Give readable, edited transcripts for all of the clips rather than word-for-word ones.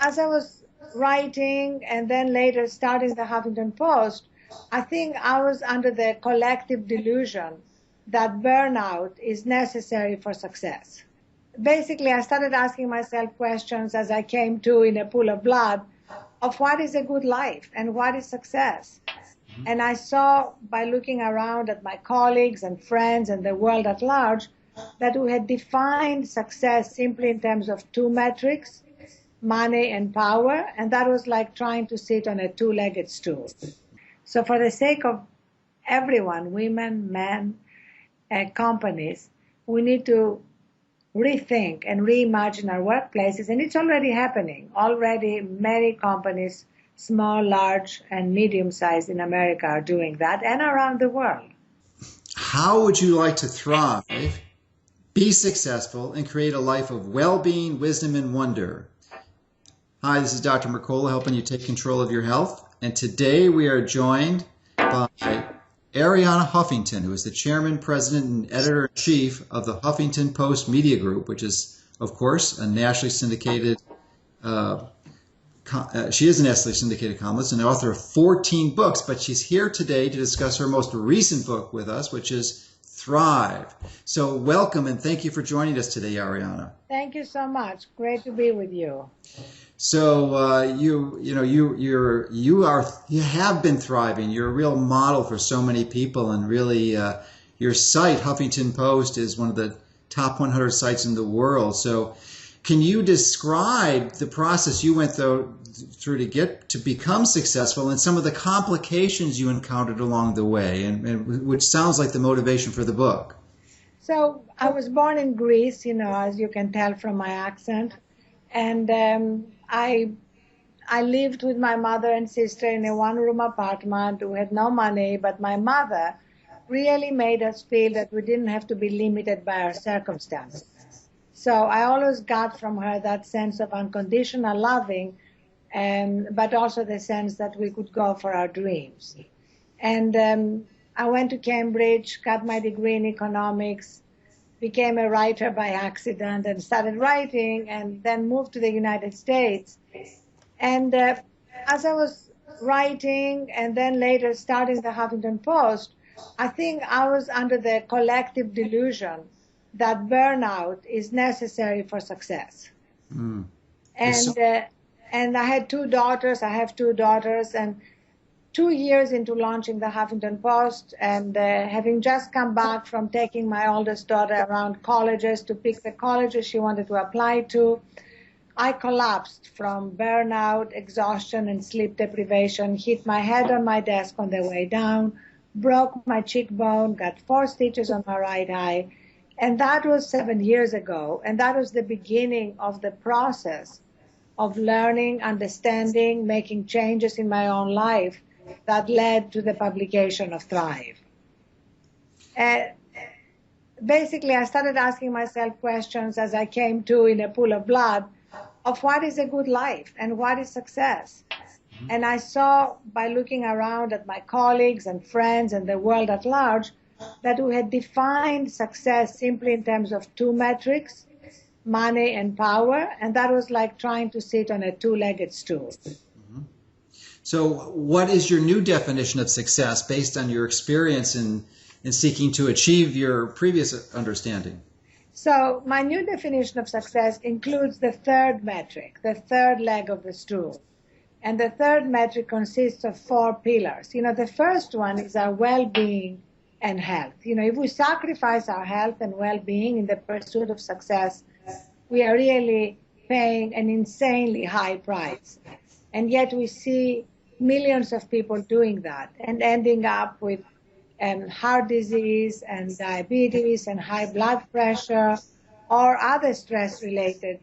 as I was writing and then later starting the Huffington Post, I think I was under the collective delusion that burnout is necessary for success. Basically, I started asking myself questions as I came to in a pool of blood of what is a good life and what is success. And I saw by looking around at my colleagues and friends and the world at large that we had defined success simply in terms of two metrics, money and power, and that was like trying to sit on a two-legged stool. So for the sake of everyone, women, men, companies, we need to rethink and reimagine our workplaces, and it's already happening. Already many companies, small, large, and medium-sized in America are doing that, and around the world. How would you like to thrive, be successful, and create a life of well-being, wisdom, and wonder? Hi, this is Dr. Mercola helping you take control of your health. And today we are joined by Arianna Huffington, who is the chairman, president, and editor-in-chief of the Huffington Post Media Group, which is, of course, a nationally syndicated, she is a nationally syndicated columnist and author of 14 books, but she's here today to discuss her most recent book with us, which is Thrive. So welcome and thank you for joining us today, Arianna. Thank you so much. Great to be with you. So you have been thriving. You're a real model for so many people, and really your site Huffington Post is one of the top 100 sites in the world. So can you describe the process you went through to become successful and some of the complications you encountered along the way, and which sounds like the motivation for the book? So I was born in Greece, as you can tell from my accent, and I lived with my mother and sister in a one-room apartment. We had no money, but my mother really made us feel that we didn't have to be limited by our circumstances. So I always got from her that sense of unconditional loving, but also the sense that we could go for our dreams. And I went to Cambridge, got my degree in economics, became a writer by accident and started writing, and then moved to the United States. And as I was writing and then later starting the Huffington Post, I think I was under the collective delusion that burnout is necessary for success. Mm. And I had two daughters. I have two daughters, and 2 years into launching the Huffington Post and having just come back from taking my oldest daughter around colleges to pick the colleges she wanted to apply to, I collapsed from burnout, exhaustion, and sleep deprivation, hit my head on my desk on the way down, broke my cheekbone, got 4 stitches on my right eye. And that was 7 years ago. And that was the beginning of the process of learning, understanding, making changes in my own life that led to the publication of Thrive. Basically, I started asking myself questions as I came to in a pool of blood of what is a good life and what is success. And I saw by looking around at my colleagues and friends and the world at large that we had defined success simply in terms of two metrics, money and power, and that was like trying to sit on a two-legged stool. So what is your new definition of success based on your experience in seeking to achieve your previous understanding? So my new definition of success includes the third metric, the third leg of the stool. And the third metric consists of 4 pillars. The first one is our well-being and health. If we sacrifice our health and well-being in the pursuit of success, we are really paying an insanely high price. And yet we see millions of people doing that and ending up with heart disease and diabetes and high blood pressure or other stress-related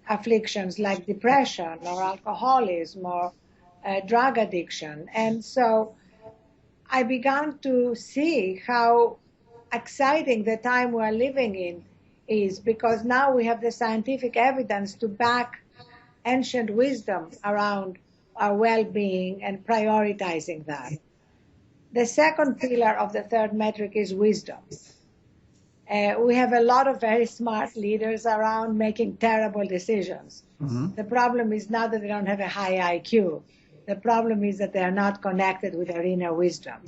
afflictions like depression or alcoholism or drug addiction. And so I began to see how exciting the time we're living in is, because now we have the scientific evidence to back ancient wisdom around our well-being and prioritizing that. The second pillar of the third metric is wisdom. We have a lot of very smart leaders around making terrible decisions. Mm-hmm. The problem is not that they don't have a high IQ. The problem is that they are not connected with their inner wisdom.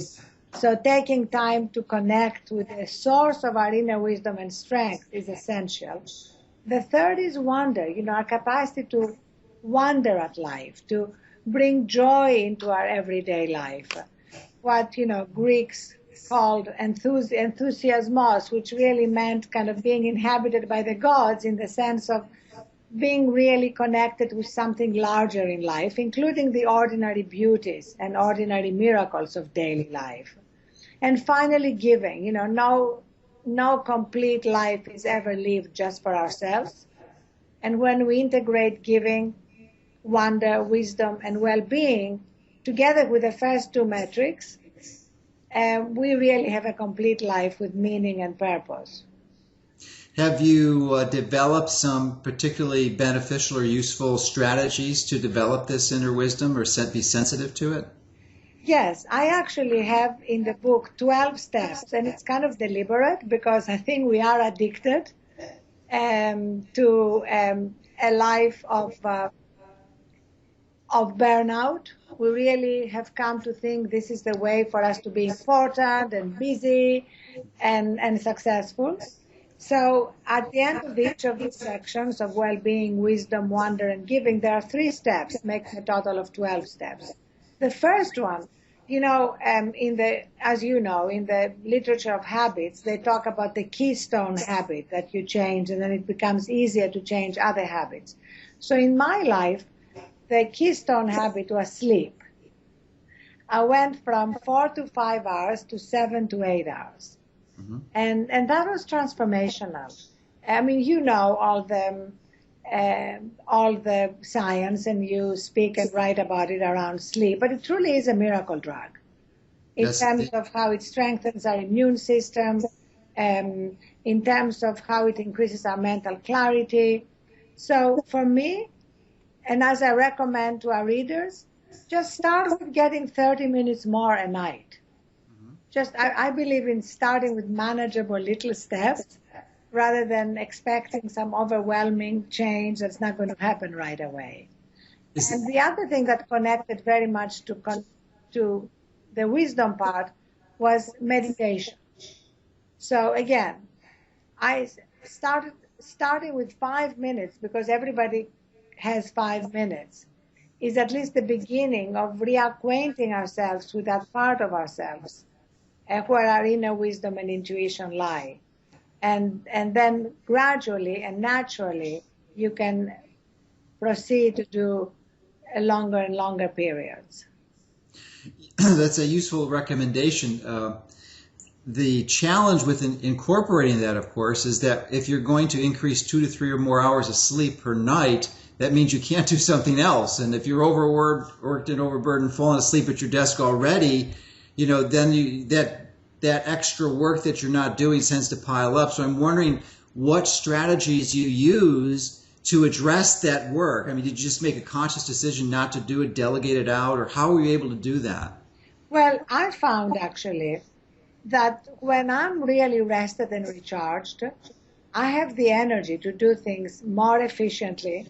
So taking time to connect with the source of our inner wisdom and strength is essential. The third is wonder, our capacity to wonder at life, to bring joy into our everyday life. What, Greeks called enthusiasmos, which really meant kind of being inhabited by the gods in the sense of being really connected with something larger in life, including the ordinary beauties and ordinary miracles of daily life. And finally, giving. No complete life is ever lived just for ourselves. And when we integrate giving, wonder, wisdom, and well-being together with the first two metrics, we really have a complete life with meaning and purpose. Have you developed some particularly beneficial or useful strategies to develop this inner wisdom or be sensitive to it? Yes, I actually have in the book 12 steps, and it's kind of deliberate because I think we are addicted to a life of burnout. We really have come to think this is the way for us to be important and busy and successful. So at the end of each of these sections of well-being, wisdom, wonder, and giving, there are 3 steps, making a total of 12 steps. The first one, as you know, in the literature of habits, they talk about the keystone habit that you change, and then it becomes easier to change other habits. So in my life, the keystone habit was sleep. I went from 4 to 5 hours to 7 to 8 hours. Mm-hmm. And that was transformational. I mean, all the science, and you speak and write about it around sleep, but it truly is a miracle drug in terms of how it strengthens our immune system, in terms of how it increases our mental clarity. So for me, and as I recommend to our readers, just start with getting 30 minutes more a night. I believe in starting with manageable little steps rather than expecting some overwhelming change that's not going to happen right away. And the other thing that connected very much to the wisdom part was meditation. So again, I starting with 5 minutes, because everybody has 5 minutes, is at least the beginning of reacquainting ourselves with that part of ourselves where our inner wisdom and intuition lie. And then gradually and naturally, you can proceed to do longer and longer periods. That's a useful recommendation. The challenge with incorporating that, of course, is that if you're going to increase 2 to 3 or more hours of sleep per night, that means you can't do something else. And if you're overworked and overburdened, falling asleep at your desk already, then that extra work that you're not doing tends to pile up. So I'm wondering what strategies you use to address that work. I mean, did you just make a conscious decision not to do it, delegate it out, or how were you able to do that? Well, I found actually that when I'm really rested and recharged, I have the energy to do things more efficiently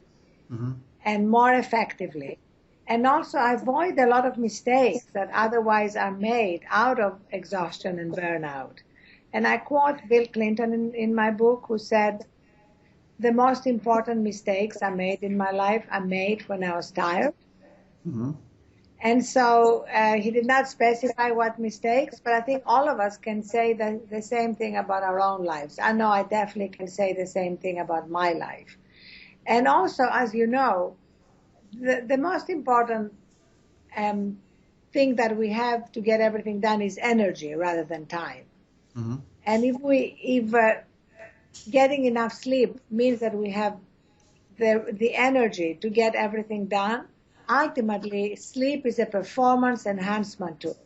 and more effectively. And also I avoid a lot of mistakes that otherwise are made out of exhaustion and burnout. And I quote Bill Clinton in my book, who said, "The most important mistakes I made in my life are made when I was tired." Mm-hmm. And so he did not specify what mistakes, but I think all of us can say the same thing about our own lives. I know I definitely can say the same thing about my life. And also, as you know, the most important thing that we have to get everything done is energy rather than time. Mm-hmm. And if getting enough sleep means that we have the energy to get everything done, ultimately sleep is a performance enhancement tool.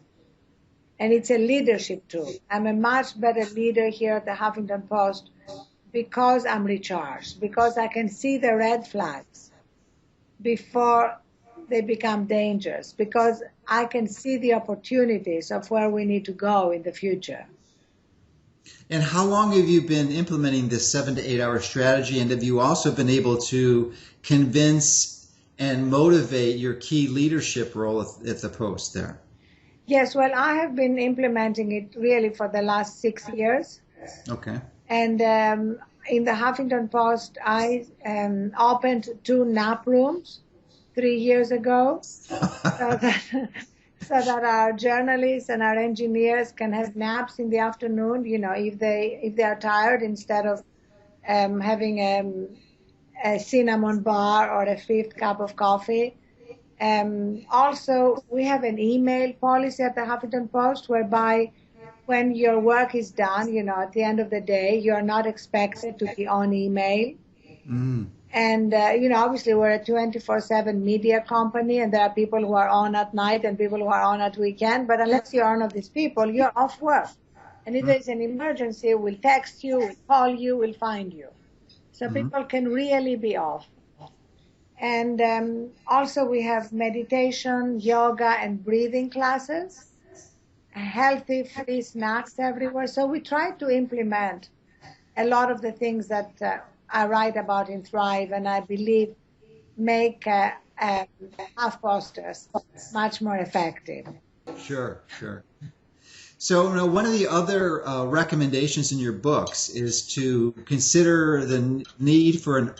And it's a leadership tool. I'm a much better leader here at the Huffington Post because I'm recharged, because I can see the red flags before they become dangerous, because I can see the opportunities of where we need to go in the future. And how long have you been implementing this 7 to 8 hour strategy? And have you also been able to convince and motivate your key leadership role at the Post there? Yes, well, I have been implementing it really for the last 6 years. Okay. And in the Huffington Post, I opened 2 nap rooms 3 years ago, so that, so that our journalists and our engineers can have naps in the afternoon. If they are tired, instead of having a cinnamon bar or a fifth cup of coffee. Also, we have an email policy at the Huffington Post whereby when your work is done, at the end of the day, you're not expected to be on email. Mm. And, obviously we're a 24/7 media company, and there are people who are on at night and people who are on at weekend. But unless you're one of these people, you're off work. And if there's an emergency, we'll text you, we'll call you, we'll find you. So people can really be off. And also we have meditation, yoga, and breathing classes, healthy, free snacks everywhere. So we try to implement a lot of the things that I write about in Thrive, and I believe make HuffPosters much more effective. Sure, sure. So one of the other recommendations in your books is to consider the need for a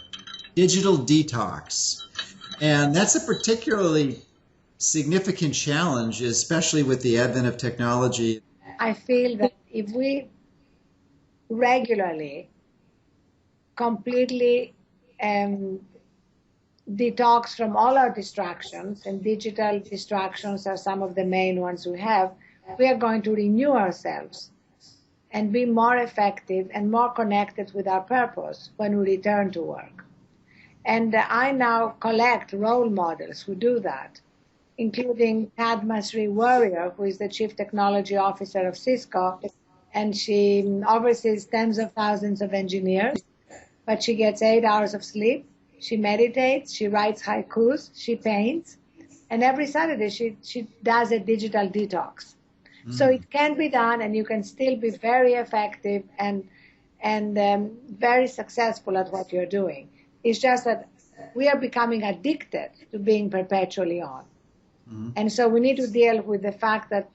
digital detox. And that's a particularly significant challenge, especially with the advent of technology. I feel that if we regularly, completely detox from all our distractions, and digital distractions are some of the main ones we have, we are going to renew ourselves and be more effective and more connected with our purpose when we return to work. And I now collect role models who do that, including Padma Sri Warrior, who is the Chief Technology Officer of Cisco, and she oversees tens of thousands of engineers, but she gets 8 hours of sleep, she meditates, she writes haikus, she paints, and every Saturday she does a digital detox. So it can be done, and you can still be very effective and very successful at what you're doing. It's just that we are becoming addicted to being perpetually on. And so we need to deal with the fact that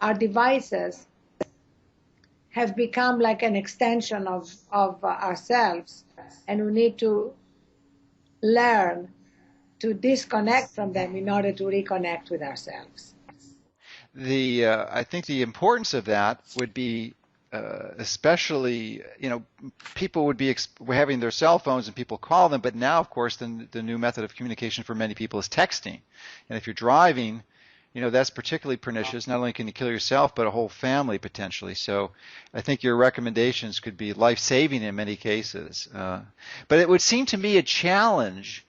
our devices have become like an extension of ourselves, and we need to learn to disconnect from them in order to reconnect with ourselves. I think the importance of that would be especially, people would be having their cell phones and people call them, but now, of course, the new method of communication for many people is texting. And if you're driving, that's particularly pernicious. Not only can you kill yourself, but a whole family potentially. So I think your recommendations could be life-saving in many cases. But it would seem to me a challenge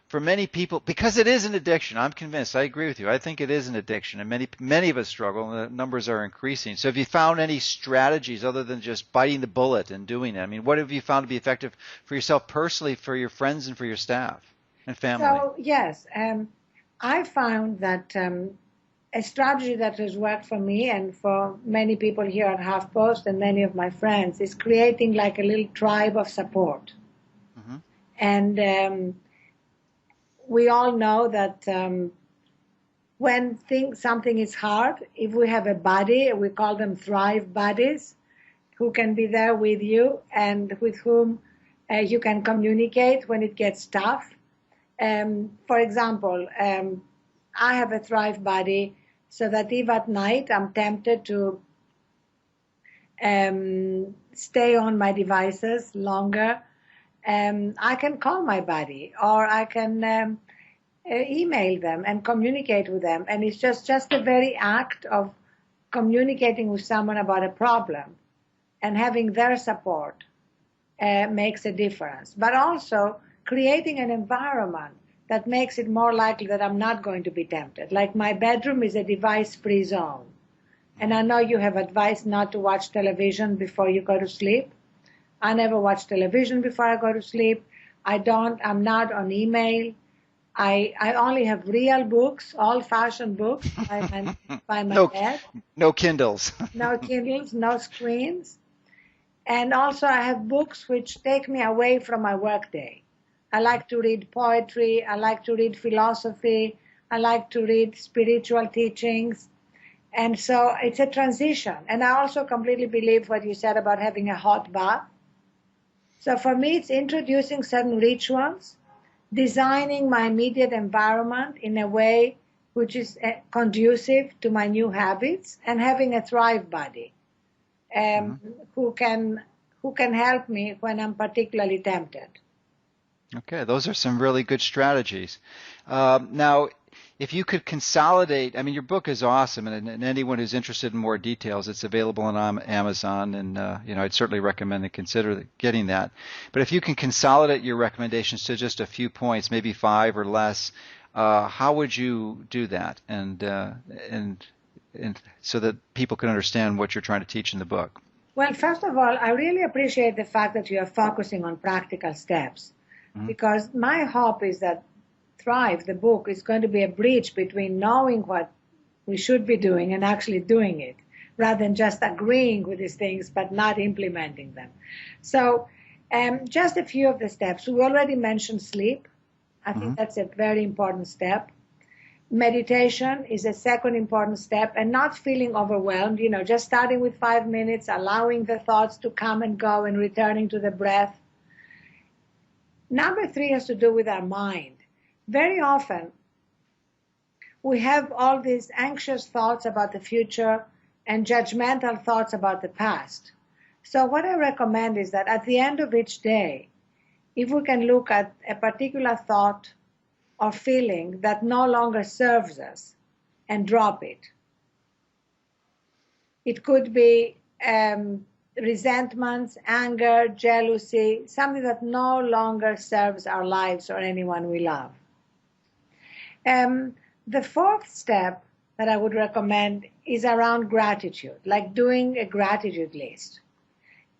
for many people, because it is an addiction. I'm convinced. I agree with you. I think it is an addiction, and many of us struggle, and the numbers are increasing. So have you found any strategies other than just biting the bullet and doing it? I mean, what have you found to be effective for yourself personally, for your friends, and for your staff and family? So, yes, I found that a strategy that has worked for me and for many people here at HuffPost and many of my friends is creating like a little tribe of support. And we all know that when something is hard, if we have a buddy, we call them Thrive buddies, who can be there with you and with whom you can communicate when it gets tough. For example, I have a Thrive buddy, so that if at night I'm tempted to stay on my devices longer, I can call my buddy, or I can email them and communicate with them. And it's just the very act of communicating with someone about a problem and having their support makes a difference. But also creating an environment that makes it more likely that I'm not going to be tempted. Like my bedroom is a device-free zone. And I know you have advised not to watch television before you go to sleep. I never watch television before I go to sleep. I'm not on email. I only have real books, old-fashioned books by my bed. No Kindles. No Kindles, no screens. And also I have books which take me away from my workday. I like to read poetry. I like to read philosophy. I like to read spiritual teachings. And so it's a transition. And I also completely believe what you said about having a hot bath. So for me, it's introducing certain rituals, designing my immediate environment in a way which is conducive to my new habits, and having a Thrive buddy who can help me when I'm particularly tempted. Okay, those are some really good strategies. Now, if you could consolidate, I mean, your book is awesome, and anyone who's interested in more details, it's available on Amazon, and I'd certainly recommend and consider getting that. But if you can consolidate your recommendations to just a few points, maybe 5 or less, how would you do that, and so that people can understand what you're trying to teach in the book? Well, first of all, I really appreciate the fact that you are focusing on practical steps, because my hope is that Thrive, the book, is going to be a bridge between knowing what we should be doing and actually doing it, rather than just agreeing with these things but not implementing them. So just a few of the steps. We already mentioned sleep. I think that's a very important step. Meditation is a second important step, and not feeling overwhelmed, just starting with 5 minutes, allowing the thoughts to come and go and returning to the breath. Number 3 has to do with our mind. Very often, we have all these anxious thoughts about the future and judgmental thoughts about the past. So what I recommend is that at the end of each day, if we can look at a particular thought or feeling that no longer serves us and drop it. It could be resentments, anger, jealousy, something that no longer serves our lives or anyone we love. The 4th step that I would recommend is around gratitude, like doing a gratitude list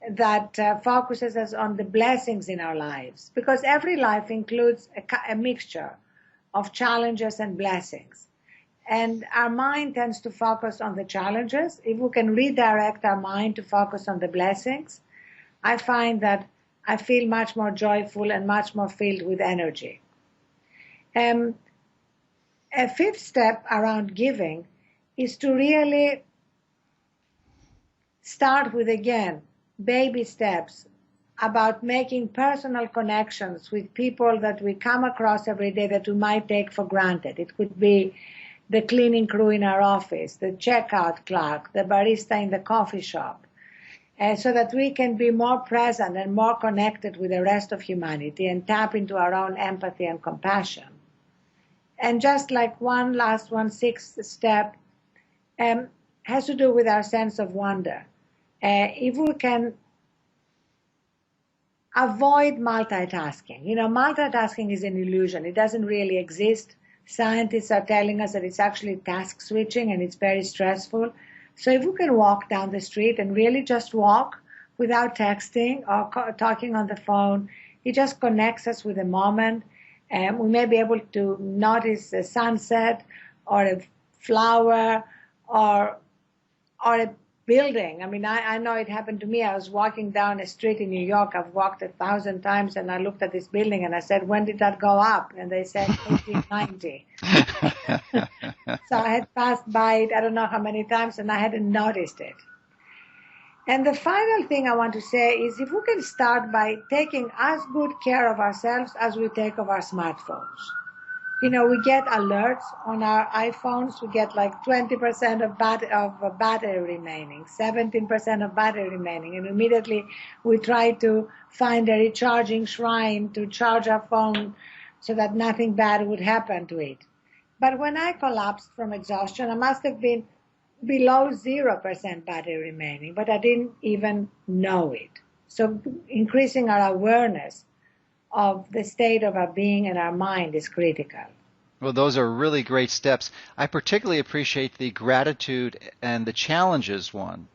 that focuses us on the blessings in our lives, because every life includes a mixture of challenges and blessings. And our mind tends to focus on the challenges. If we can redirect our mind to focus on the blessings, I find that I feel much more joyful and much more filled with energy. A 5th step around giving is to really start with, again, baby steps about making personal connections with people that we come across every day that we might take for granted. It could be the cleaning crew in our office, the checkout clerk, the barista in the coffee shop, so that we can be more present and more connected with the rest of humanity and tap into our own empathy and compassion. And just like one last 6th step has to do with our sense of wonder. If we can avoid multitasking. Multitasking is an illusion. It doesn't really exist. Scientists are telling us that it's actually task switching and it's very stressful. So if we can walk down the street and really just walk without texting or talking on the phone, it just connects us with the moment. We may be able to notice a sunset or a flower or a building. I mean, I know it happened to me. I was walking down a street in New York. I've walked 1,000 times, and I looked at this building and I said, when did that go up? And they said 1890. So I had passed by it I don't know how many times, and I hadn't noticed it. And the final thing I want to say is, if we can start by taking as good care of ourselves as we take of our smartphones. We get alerts on our iPhones. We get like 20% of battery remaining, 17% of battery remaining. And immediately we try to find a recharging shrine to charge our phone so that nothing bad would happen to it. But when I collapsed from exhaustion, I must have been below 0% battery remaining, but I didn't even know it. So increasing our awareness of the state of our being and our mind is critical. Well, those are really great steps. I particularly appreciate the gratitude and the challenges one.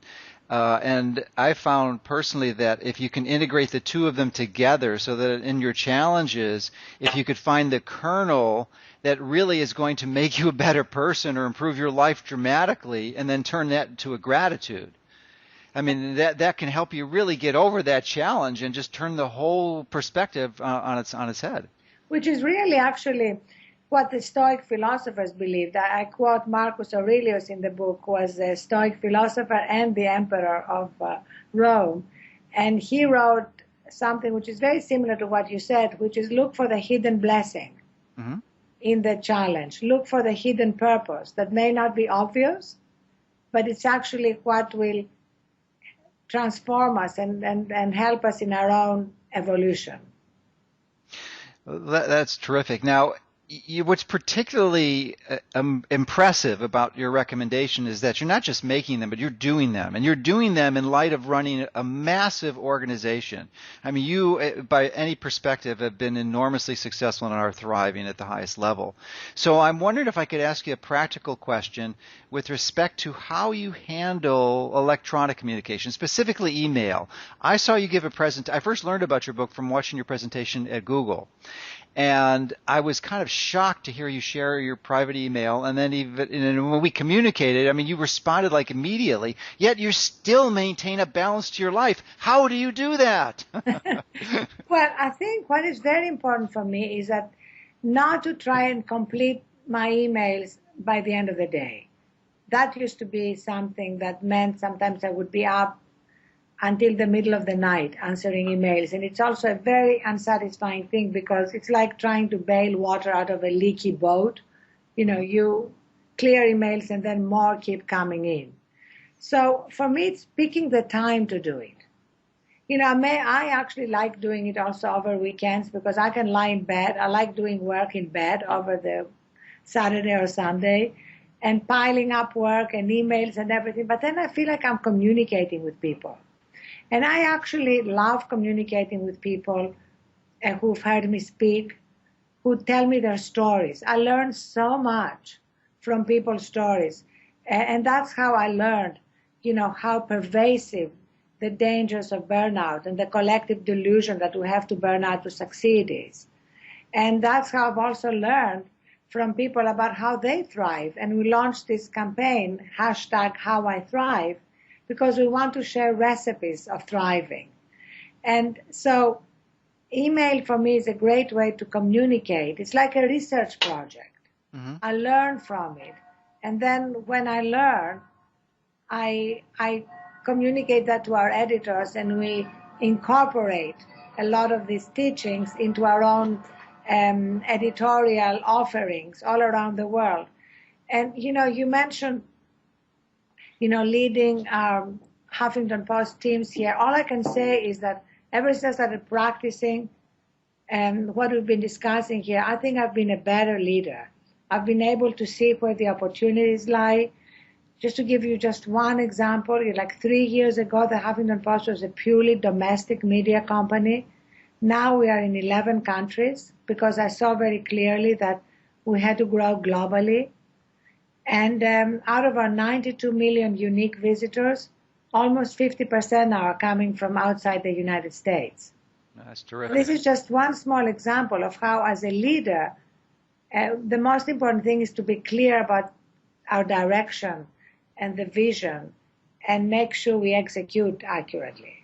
And I found personally that if you can integrate the two of them together, so that in your challenges, if you could find the kernel that really is going to make you a better person or improve your life dramatically, and then turn that into a gratitude, I mean, that can help you really get over that challenge and just turn the whole perspective on its head. Which is really actually what the Stoic philosophers believed. I quote Marcus Aurelius in the book, who was a Stoic philosopher and the emperor of Rome. And he wrote something which is very similar to what you said, which is look for the hidden blessing Mm-hmm. in the challenge. Look for the hidden purpose that may not be obvious, but it's actually what will transform us and help us in our own evolution. That's terrific. Now, what's particularly impressive about your recommendation is that you're not just making them, but you're doing them. And you're doing them in light of running a massive organization. I mean, you, by any perspective, have been enormously successful and are thriving at the highest level. So I'm wondering if I could ask you a practical question with respect to how you handle electronic communication, specifically email. I saw you give a I first learned about your book from watching your presentation at Google. And I was kind of shocked to hear you share your private email. And then even when we communicated, I mean, you responded like immediately, yet you still maintain a balance to your life. How do you do that? Well, I think what is very important for me is that not to try and complete my emails by the end of the day. That used to be something that meant sometimes I would be up until the middle of the night answering emails. And it's also a very unsatisfying thing because it's like trying to bail water out of a leaky boat. You know, you clear emails and then more keep coming in. So for me, it's picking the time to do it. You know, I actually like doing it also over weekends because I can lie in bed. I like doing work in bed over the Saturday or Sunday and piling up work and emails and everything. But then I feel like I'm communicating with people. And I actually love communicating with people who've heard me speak, who tell me their stories. I learn so much from people's stories. And that's how I learned, you know, how pervasive the dangers of burnout and the collective delusion that we have to burn out to succeed is. And that's how I've also learned from people about how they thrive. And we launched this campaign, #HowIThrive, because we want to share recipes of thriving. And so email for me is a great way to communicate. It's like a research project. Mm-hmm. I learn from it. And then when I learn, I communicate that to our editors and we incorporate a lot of these teachings into our own editorial offerings all around the world. And, you know, you mentioned leading Huffington Post teams here. All I can say is that ever since I started practicing what we've been discussing here, I think I've been a better leader. I've been able to see where the opportunities lie. Just to give you just one example, like 3 years ago, the Huffington Post was a purely domestic media company. Now we are in 11 countries because I saw very clearly that we had to grow globally. And out of our 92 million unique visitors, almost 50% are coming from outside the United States. That's terrific. This is just one small example of how, as a leader, the most important thing is to be clear about our direction and the vision and make sure we execute accurately.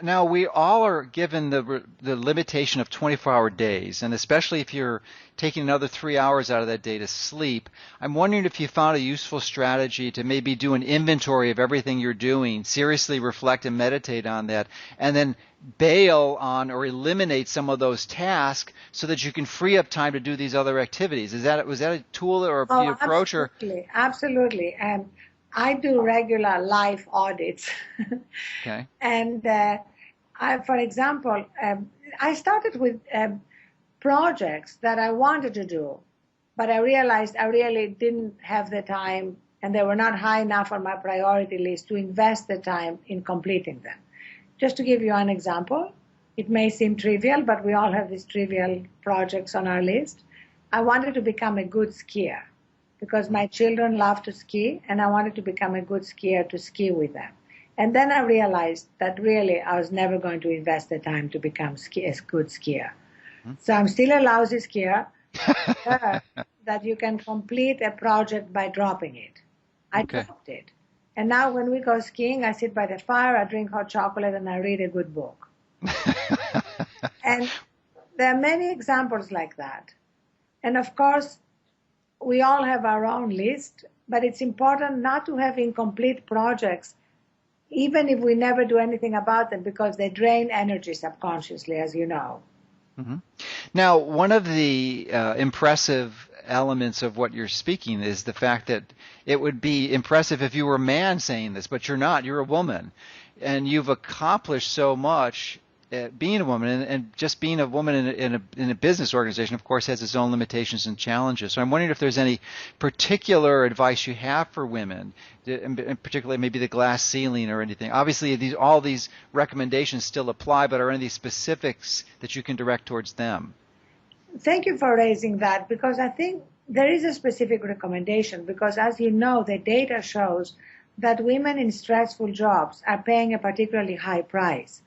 Now we all are given the limitation of 24-hour days, and especially if you're taking another 3 hours out of that day to sleep, I'm wondering if you found a useful strategy to maybe do an inventory of everything you're doing, seriously reflect and meditate on that, and then bail on or eliminate some of those tasks so that you can free up time to do these other activities. Was that a tool or a approach? Absolutely. And I do regular life audits. Okay. And for example, I started with projects that I wanted to do, but I realized I really didn't have the time and they were not high enough on my priority list to invest the time in completing them. Just to give you an example, it may seem trivial, but we all have these trivial projects on our list. I wanted to become a good skier because my children love to ski, and I wanted to become a good skier to ski with them. And then I realized that really I was never going to invest the time to become a good skier. So I'm still a lousy skier, that you can complete a project by dropping it. I dropped it. And now when we go skiing, I sit by the fire, I drink hot chocolate, and I read a good book. And there are many examples like that. And of course, we all have our own list, but it's important not to have incomplete projects, even if we never do anything about them, because they drain energy subconsciously, as you know. Mm-hmm. Now, one of the impressive elements of what you're speaking is the fact that it would be impressive if you were a man saying this, but you're not. You're a woman, and you've accomplished so much being a woman, and just being a woman in a business organization, of course, has its own limitations and challenges. So I'm wondering if there's any particular advice you have for women, and particularly maybe the glass ceiling or anything. Obviously, all these recommendations still apply, but are any specifics that you can direct towards them? Thank you for raising that, because I think there is a specific recommendation, because as you know, the data shows that women in stressful jobs are paying a particularly high price,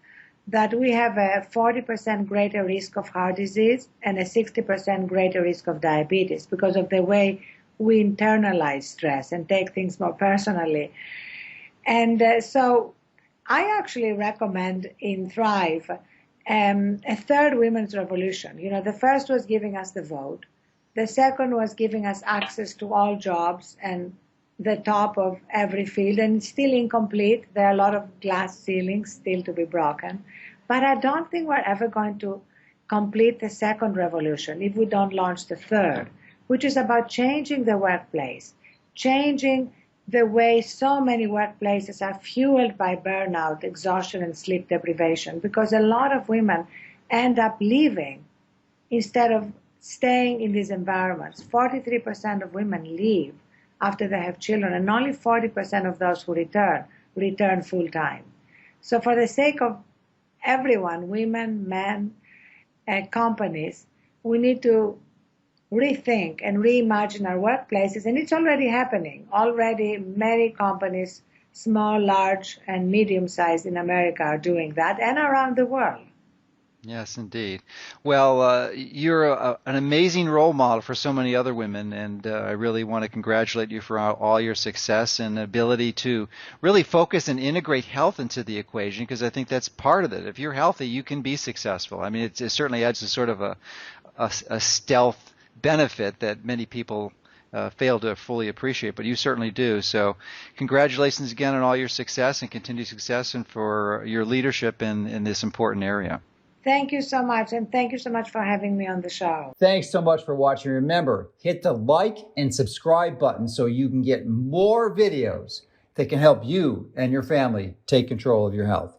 that we have a 40% greater risk of heart disease and a 60% greater risk of diabetes because of the way we internalize stress and take things more personally. And so I actually recommend in Thrive a third women's revolution. You know, the first was giving us the vote. The second was giving us access to all jobs and the top of every field, and it's still incomplete. There are a lot of glass ceilings still to be broken. But I don't think we're ever going to complete the second revolution if we don't launch the third, which is about changing the workplace, changing the way so many workplaces are fueled by burnout, exhaustion, and sleep deprivation, because a lot of women end up leaving instead of staying in these environments. 43% of women leave after they have children, and only 40% of those who return full-time. So for the sake of everyone, women, men, companies, we need to rethink and reimagine our workplaces, and it's already happening. Already many companies, small, large, and medium-sized in America are doing that, and around the world. Yes, indeed. Well, you're an amazing role model for so many other women, and I really want to congratulate you for all your success and ability to really focus and integrate health into the equation, because I think that's part of it. If you're healthy, you can be successful. I mean, it certainly adds a sort of a stealth benefit that many people fail to fully appreciate, but you certainly do. So congratulations again on all your success and continued success, and for your leadership in this important area. Thank you so much, and thank you so much for having me on the show. Thanks so much for watching. Remember, hit the like and subscribe button so you can get more videos that can help you and your family take control of your health.